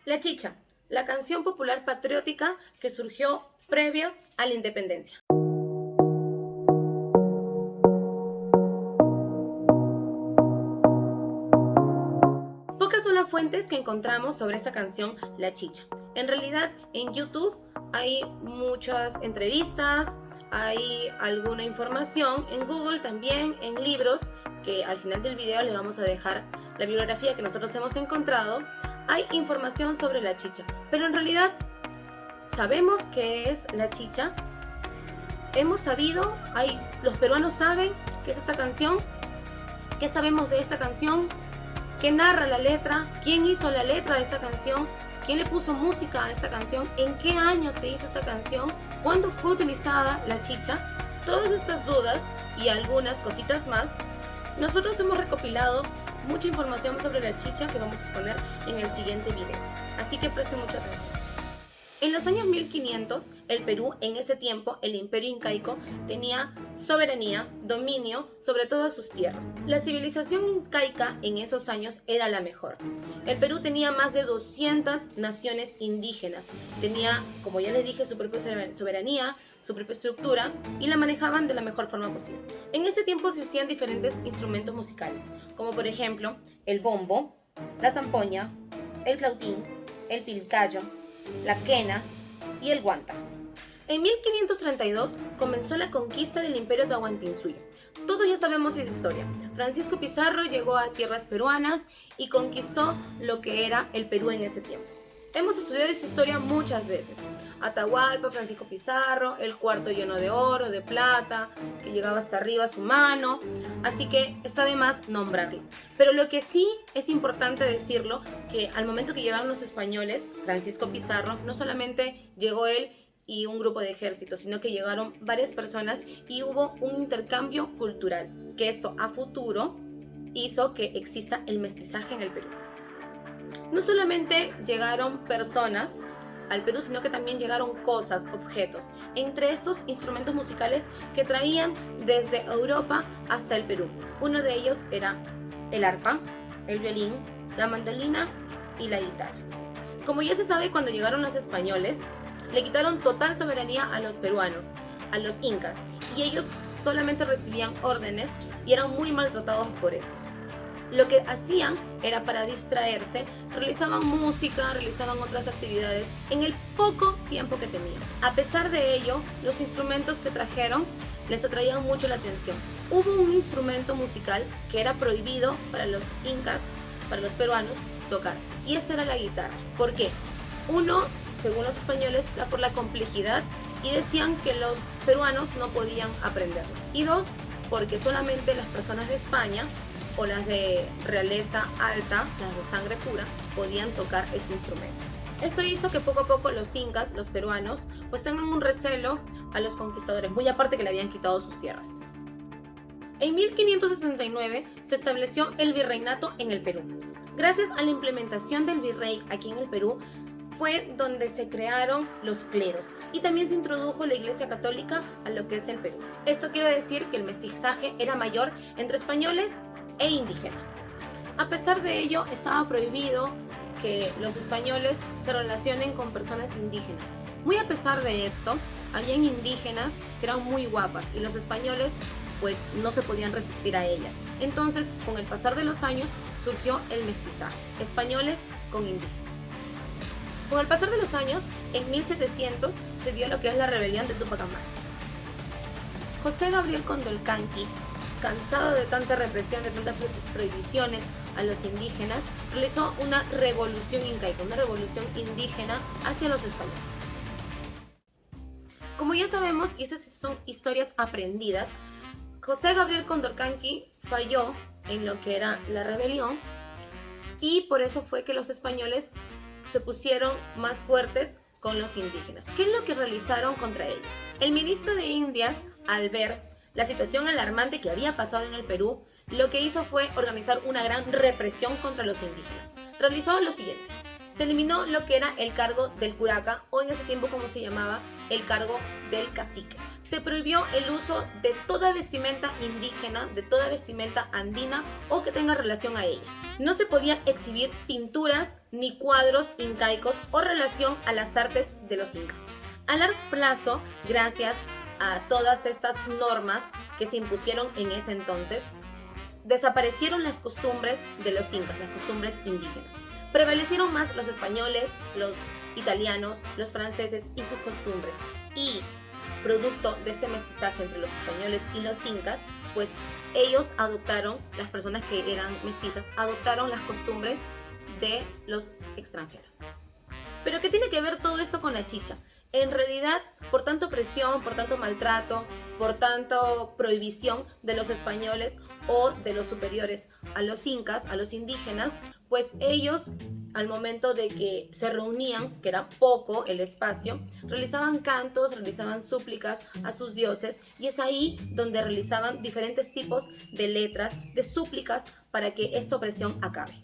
La Chicha, la canción popular patriótica que surgió previo a la independencia. Pocas son las fuentes que encontramos sobre esta canción La Chicha. En realidad, en YouTube hay muchas entrevistas, hay alguna información, en Google también, en libros, que al final del video le vamos a dejar la bibliografía que nosotros hemos encontrado. Hay información sobre la chicha, pero en realidad sabemos qué es la chicha. Hemos sabido, los peruanos saben qué es esta canción, qué sabemos de esta canción, qué narra la letra, quién hizo la letra de esta canción, quién le puso música a esta canción, en qué año se hizo esta canción, cuándo fue utilizada la chicha. Todas estas dudas y algunas cositas más, nosotros hemos recopilado mucha información sobre la chicha que vamos a exponer en el siguiente video, así que presten mucha atención. En los años 1500, el Perú, en ese tiempo, el Imperio Incaico, tenía soberanía, dominio sobre todas sus tierras. La civilización incaica en esos años era la mejor. El Perú tenía más de 200 naciones indígenas. Tenía, como ya les dije, su propia soberanía, su propia estructura, y la manejaban de la mejor forma posible. En ese tiempo existían diferentes instrumentos musicales, como por ejemplo el bombo, la zampoña, el flautín, el pilcayo, la quena y el guanta. En 1532 comenzó la conquista del Imperio Tahuantinsuyo. Todos ya sabemos esa historia. Francisco Pizarro llegó a tierras peruanas y conquistó lo que era el Perú en ese tiempo. Hemos estudiado esta historia muchas veces. Atahualpa, Francisco Pizarro, el cuarto lleno de oro, de plata, que llegaba hasta arriba a su mano, así que está de más nombrarlo. Pero lo que sí es importante decirlo, que al momento que llegaron los españoles, Francisco Pizarro, no solamente llegó él y un grupo de ejército, sino que llegaron varias personas y hubo un intercambio cultural, que esto a futuro hizo que exista el mestizaje en el Perú. No solamente llegaron personas al Perú, sino que también llegaron cosas, objetos, entre estos instrumentos musicales que traían desde Europa hasta el Perú. Uno de ellos era el arpa, el violín, la mandolina y la guitarra. Como ya se sabe, cuando llegaron los españoles, le quitaron total soberanía a los peruanos, a los incas, y ellos solamente recibían órdenes y eran muy maltratados por estos. Lo que hacían era, para distraerse, realizaban música, realizaban otras actividades en el poco tiempo que tenían. A pesar de ello, los instrumentos que trajeron les atraían mucho la atención. Hubo un instrumento musical que era prohibido para los incas, para los peruanos, tocar, y esta era la guitarra. ¿Por qué? Uno, según los españoles, era por la complejidad y decían que los peruanos no podían aprenderlo. Y dos, porque solamente las personas de España o las de realeza alta, las de sangre pura, podían tocar este instrumento. Esto hizo que poco a poco los incas, los peruanos, pues tengan un recelo a los conquistadores, muy aparte que le habían quitado sus tierras. En 1569 se estableció el virreinato en el Perú. Gracias a la implementación del virrey aquí en el Perú, fue donde se crearon los cleros y también se introdujo la Iglesia Católica a lo que es el Perú. Esto quiere decir que el mestizaje era mayor entre españoles e indígenas. A pesar de ello, estaba prohibido que los españoles se relacionen con personas indígenas. Muy a pesar de esto, habían indígenas que eran muy guapas y los españoles pues no se podían resistir a ellas. Entonces, con el pasar de los años, surgió el mestizaje, españoles con indígenas. Con el pasar de los años, en 1700 se dio lo que es la rebelión de Tupac Amaru. José Gabriel Condolcanqui, cansado de tanta represión, de tantas prohibiciones a los indígenas, realizó una revolución incaica, una revolución indígena hacia los españoles. Como ya sabemos, y estas son historias aprendidas, José Gabriel Condolcanqui falló en lo que era la rebelión y por eso fue que los españoles se pusieron más fuertes con los indígenas. ¿Qué es lo que realizaron contra ellos? El ministro de Indias, al ver la situación alarmante que había pasado en el Perú, lo que hizo fue organizar una gran represión contra los indígenas. Realizó lo siguiente: Se eliminó lo que era el cargo del curaca, o en ese tiempo como se llamaba, el cargo del cacique. Se prohibió el uso de toda vestimenta indígena, de toda vestimenta andina o que tenga relación a ella. No se podía exhibir pinturas ni cuadros incaicos o relación a las artes de los incas. A largo plazo, gracias a todas estas normas que se impusieron en ese entonces, desaparecieron las costumbres de los incas, las costumbres indígenas. Prevalecieron más los españoles, los italianos, los franceses y sus costumbres. Y producto de este mestizaje entre los españoles y los incas, pues ellos adoptaron, las personas que eran mestizas, adoptaron las costumbres de los extranjeros. ¿Pero qué tiene que ver todo esto con la chicha? En realidad, por tanto presión, por tanto maltrato, por tanto prohibición de los españoles o de los superiores a los incas, a los indígenas, pues ellos, al momento de que se reunían, que era poco el espacio, realizaban cantos, realizaban súplicas a sus dioses, y es ahí donde realizaban diferentes tipos de letras, de súplicas para que esta opresión acabe.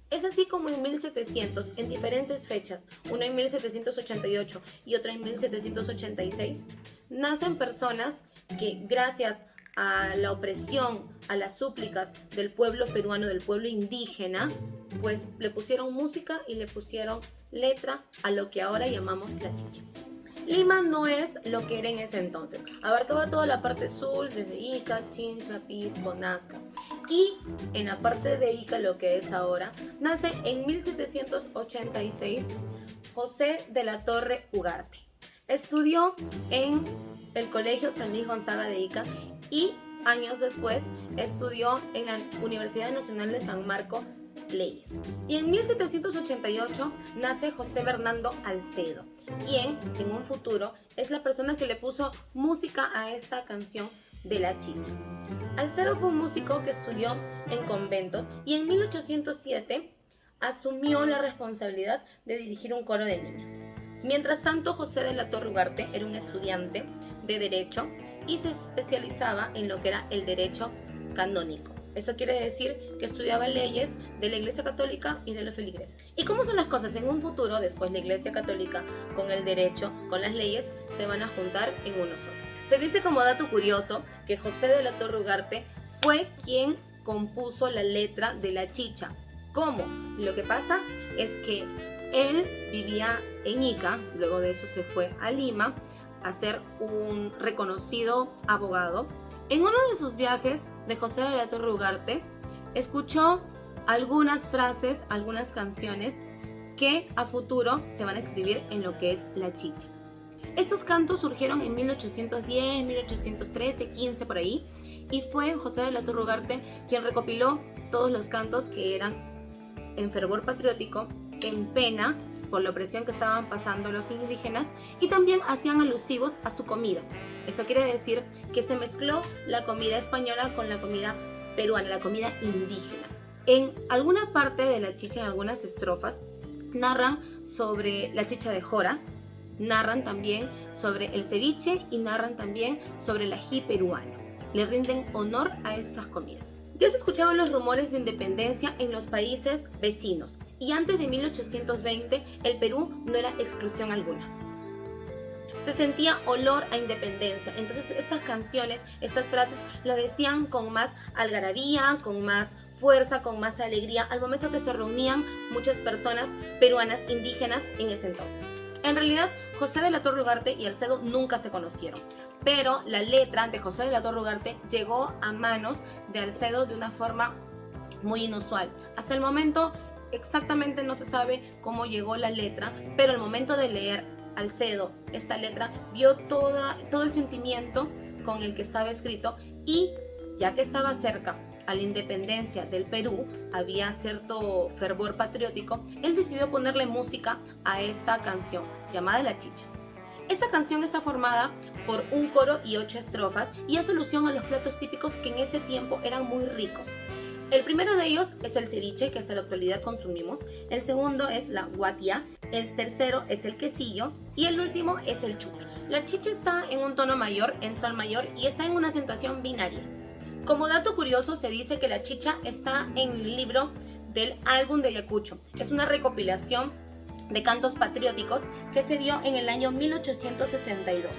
Es así como en 1700, en diferentes fechas, una en 1788 y otra en 1786, nacen personas que gracias a la opresión, a las súplicas del pueblo peruano, del pueblo indígena, pues le pusieron música y le pusieron letra a lo que ahora llamamos la chicha. Lima no es lo que era en ese entonces. Abarcaba toda la parte sur, desde Ica, Chincha, Pisco, Nazca. Y en la parte de Ica, lo que es ahora, nace en 1786 José de la Torre Ugarte. Estudió en el Colegio San Luis Gonzaga de Ica y años después estudió en la Universidad Nacional de San Marcos Leyes. Y en 1788 nace José Bernardo Alcedo, quien en un futuro es la persona que le puso música a esta canción de la chicha. Alcedo fue un músico que estudió en conventos y en 1807 asumió la responsabilidad de dirigir un coro de niñas. Mientras tanto, José de la Torre Ugarte era un estudiante de Derecho y se especializaba en lo que era el derecho canónico. Eso quiere decir que estudiaba leyes de la Iglesia Católica y de los feligreses. ¿Y cómo son las cosas? En un futuro, después la Iglesia Católica con el derecho, con las leyes, se van a juntar en uno solo. Se dice como dato curioso que José de la Torre Ugarte fue quien compuso la letra de la chicha. ¿Cómo? Lo que pasa es que él vivía en Ica, luego de eso se fue a Lima a ser un reconocido abogado. En uno de sus viajes de José de la Torre Ugarte, escuchó algunas frases, algunas canciones que a futuro se van a escribir en lo que es la chicha. Estos cantos surgieron en 1810, 1813, 15 por ahí, y fue José de la Torre Ugarte quien recopiló todos los cantos que eran en fervor patriótico, en pena por la opresión que estaban pasando los indígenas, y también hacían alusivos a su comida. Eso quiere decir que se mezcló la comida española con la comida peruana, la comida indígena. En alguna parte de la chicha, en algunas estrofas, narran sobre la chicha de jora, narran también sobre el ceviche y narran también sobre el ají peruano. Le rinden honor a estas comidas. Ya se escuchaban los rumores de independencia en los países vecinos, y antes de 1820 el Perú no era exclusión alguna. Se sentía olor a independencia, entonces estas canciones, estas frases las decían con más algarabía, con más fuerza, con más alegría, al momento que se reunían muchas personas peruanas indígenas en ese entonces. En realidad, José de la Torre Ugarte y Alcedo nunca se conocieron, pero la letra de José de la Torre Ugarte llegó a manos de Alcedo de una forma muy inusual. Hasta el momento exactamente no se sabe cómo llegó la letra, pero al momento de leer Alcedo esta letra vio todo el sentimiento con el que estaba escrito, y ya que estaba cerca a la independencia del Perú, había cierto fervor patriótico, él decidió ponerle música a esta canción llamada La Chicha. Esta canción está formada por un coro y 8 estrofas y hace alusión a los platos típicos que en ese tiempo eran muy ricos. El primero de ellos es el ceviche, que hasta la actualidad consumimos. El segundo es la guatia. El tercero es el quesillo. Y el último es el chucro. La chicha está en un tono mayor, en sol mayor, y está en una acentuación binaria. Como dato curioso, se dice que la chicha está en el libro del álbum de Ayacucho. Es una recopilación de cantos patrióticos que se dio en el año 1862.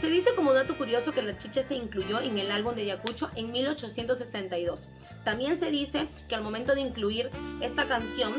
Se dice como dato curioso que la chicha se incluyó en el álbum de Ayacucho en 1862. También se dice que al momento de incluir esta canción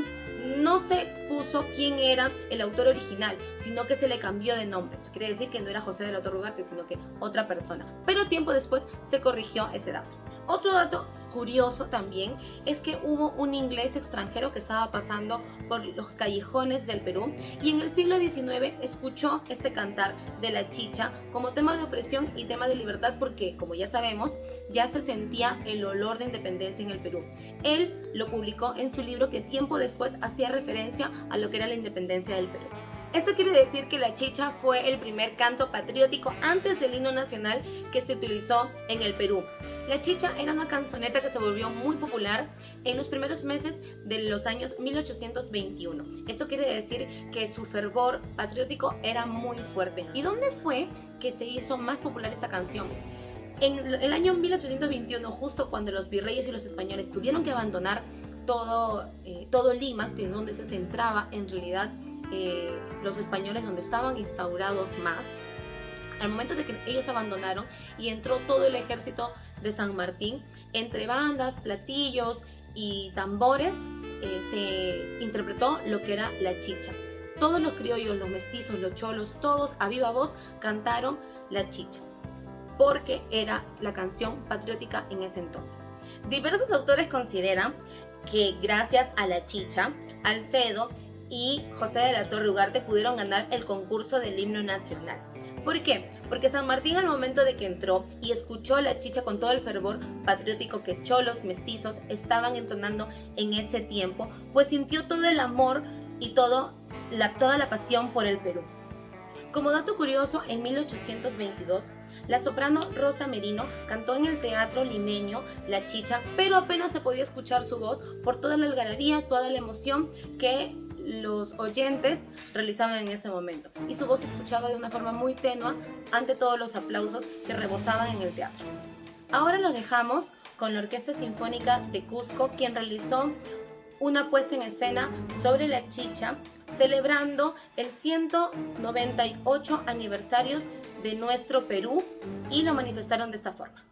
no se puso quién era el autor original, sino que se le cambió de nombre. Eso quiere decir que no era José del Autor Ugarte, sino que otra persona. Pero tiempo después se corrigió ese dato. Otro dato curioso también es que hubo un inglés extranjero que estaba pasando por los callejones del Perú y en el siglo XIX escuchó este cantar de la chicha como tema de opresión y tema de libertad, porque, como ya sabemos, ya se sentía el olor de independencia en el Perú. Él lo publicó en su libro que tiempo después hacía referencia a lo que era la independencia del Perú. Esto quiere decir que la chicha fue el primer canto patriótico antes del himno nacional que se utilizó en el Perú. La chicha era una canzoneta que se volvió muy popular en los primeros meses de los años 1821. Esto quiere decir que su fervor patriótico era muy fuerte. ¿Y dónde fue que se hizo más popular esta canción? En el año 1821, justo cuando los virreyes y los españoles tuvieron que abandonar todo Lima, que es donde se centraba en realidad los españoles, donde estaban instaurados más. Al momento de que ellos abandonaron y entró todo el ejército de San Martín, entre bandas, platillos y tambores, se interpretó lo que era la chicha. Todos los criollos, los mestizos, los cholos, todos a viva voz cantaron la chicha, porque era la canción patriótica en ese entonces. Diversos autores consideran que gracias a la chicha, Alcedo y José de la Torre Ugarte pudieron ganar el concurso del himno nacional. ¿Por qué? Porque San Martín, al momento de que entró y escuchó la chicha con todo el fervor patriótico que cholos, mestizos estaban entonando en ese tiempo, pues sintió todo el amor y toda la pasión por el Perú. Como dato curioso, en 1822, la soprano Rosa Merino cantó en el teatro limeño La Chicha, pero apenas se podía escuchar su voz por toda la algarabía, toda la emoción que los oyentes realizaban en ese momento, y su voz se escuchaba de una forma muy tenue ante todos los aplausos que rebosaban en el teatro. Ahora los dejamos con la Orquesta Sinfónica de Cusco, quien realizó una puesta en escena sobre la chicha, celebrando el 198 aniversario de nuestro Perú, y lo manifestaron de esta forma.